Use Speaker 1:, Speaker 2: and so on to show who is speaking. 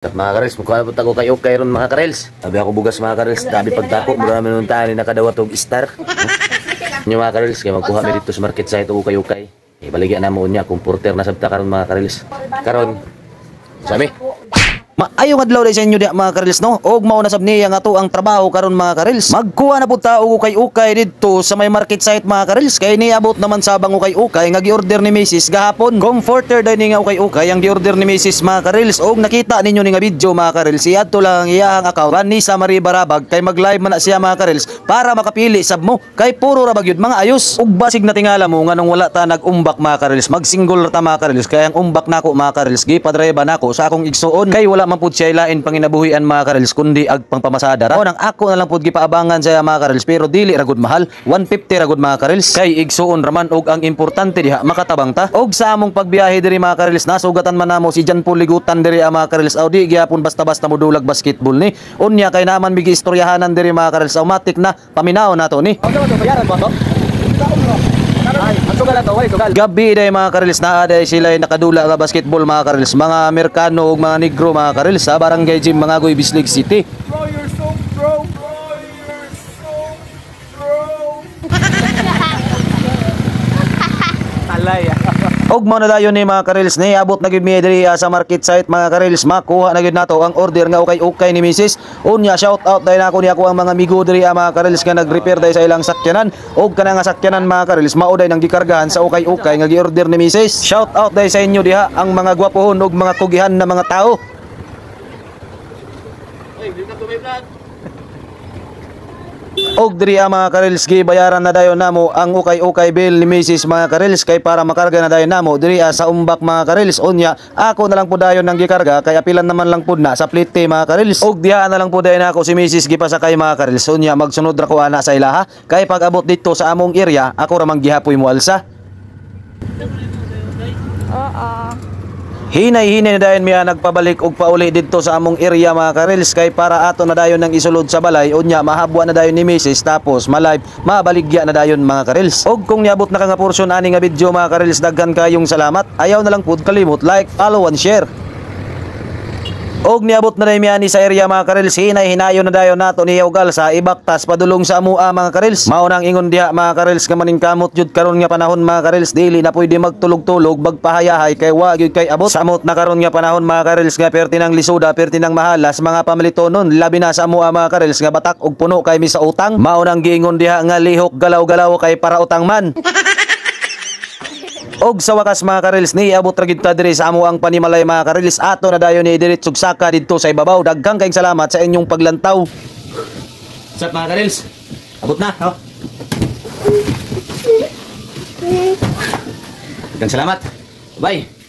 Speaker 1: At mga karels, mukha po tago kayo ron mga karels. Sabi ako bugas mga karels, dami pagtako, marami nung tali nakadawa tog star. Yung mga karels, kaya magkuha mi dito sa market site o ukay-ukay. Baligyan na mo niya kung porter na sabta karon mga karels. Karon, sabi. Maayong adlaw day sa inyo diha mga karels no. Og mao na sab niya nga to ang trabaho karon mga karels. Magkuha na pud ta og ukay-ukay didto sa may market site mga karels. Kay niabot naman sa bang ukay-ukay nga gi-order ni Mrs. gahapon. Comforter day ni nga ukay-ukay ang gi-order ni Mrs. mga karels. Og nakita ninyo ni nga video mga karels. Iadto lang iyang account ni sa Marie Barabag kay mag-live man na siya mga karels para makapili sab mo. Kay puro ra bagyud mga ayos. Og basig na tingala mo nganong wala ta nag-umbak mga karels. Mag-single ra ta mga karels. Kay ang umbak nako mga karels gipadreba nako sa akong igsuon kay wala man pud siya ilain panginabuhian mga karels kundi ag pangpamasada ra. O nang ako na lang pud gipaabangan sa mga karels pero dili ra gud mahal. 150 ra gud mga karels. Kay igsuon raman og ang importante diha makatabang ta. Og sa among pagbiyahe diri mga karels nasugatan man namo si Jan Paul Ligutan diri mga karels. Aw di gyapon basta-basta modulag basketball ni. Unya kay naman bigi istoryahanan diri mga karels. Automatic na paminaw nato ni. Bayaran ba to? Gabi day mga karels na aday sila nakadula nga basketball mga karels, mga Amerikano ug mga Negro mga karels sa barangay gym mga Goy Bislig City.
Speaker 2: Bro, you're so pro, bro. You're so pro. Alay.
Speaker 1: Og mao na dayon ni mga karels ni abot na gid mi diri sa market site mga karels makuha na gid nato ang order nga ukay-ukay ni Mrs. Unya shout out dai nako ni ako ang mga amigo diri mga karels nga nag-repair dai sa ilang sakyanan og kana nga sakyanan mga karels mao dai nang gikargahan sa ukay-ukay nga gi-order ni Mrs. Shout out dai sa inyo diha ang mga gwapohon ug mga kugihan na mga tao. Og diri mga karels gibayaran na dayon namo ang ukay-ukay bill ni Mrs. mga karels kay para makarga na dayon namo diri sa umbak mga karels. Unya ako na lang pud dayon nang gikarga kay apilan naman lang pud na sa plite mga karels. Og diha na lang pud dayon ako si Mrs. gipasakay mga karels. Unya magsunod ra ko ana sa ilaha kay pag abot dito sa among area ako ra man gihapoy mo alsa. Hinay-hinay na dayon miya nagpabalik og pauli dito sa among area mga karels kay para ato na dayon nang isulod sa balay. Unya mahabwa na dayon ni Mrs. tapos malive mabaligya na dayon mga karels. Og kung niabot na ka nga portion ani nga video mga karels daghan kayong salamat. Ayaw na lang pud kalimot like, follow and share. Og niabot na dayon ani sa area mga karels hinay-hinayon na dayon nato ni ugal sa ibaktas padulong sa amua mga karels. Mao nang ingon diha mga karels nga maningkamot jud karon nga panahon mga karels dili na pwede magtulog-tulog magpahayahay kay wa gyud kay abot. Samot na karon nga panahon mga karels nga perti nang lisuda perti nang mahalas mga pamilitonon labi na sa amua mga karels nga batak og puno kay mi sa utang. Mao nang giingon diha nga lihok galaw-galaw kay para utang man. Og sa wakas mga karels ni abot ra gid ta diri sa amo ang panimalay mga karels ato na dayon ni diretsog saka didto sa ibabaw. Daghang kayong salamat sa inyong paglantaw. Sat mga karels. Abot na, ho. Daghang salamat. Bye.